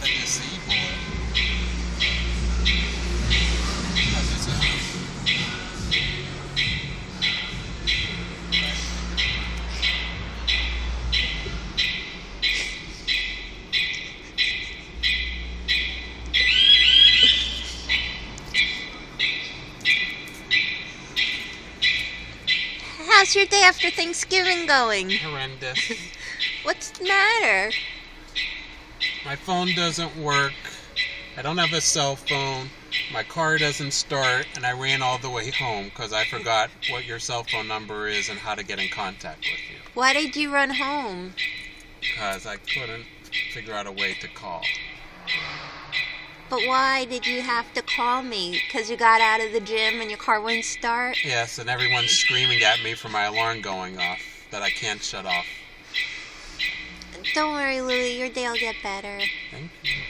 gotta disable it. Because it's How's your day after Thanksgiving going? horrendous. What's the matter? My phone doesn't work. I don't have a cell phone. My car doesn't start, and I ran all the way home because I forgot what your cell phone number is and how to get in contact with you. Why did you run home? Because I couldn't figure out a way to call. But why did you have to call me? Because you got out of the gym and your car wouldn't start? Yes, and everyone's screaming at me for my alarm going off that I can't shut off. Don't worry, Louie. Your day will get better. Thank you.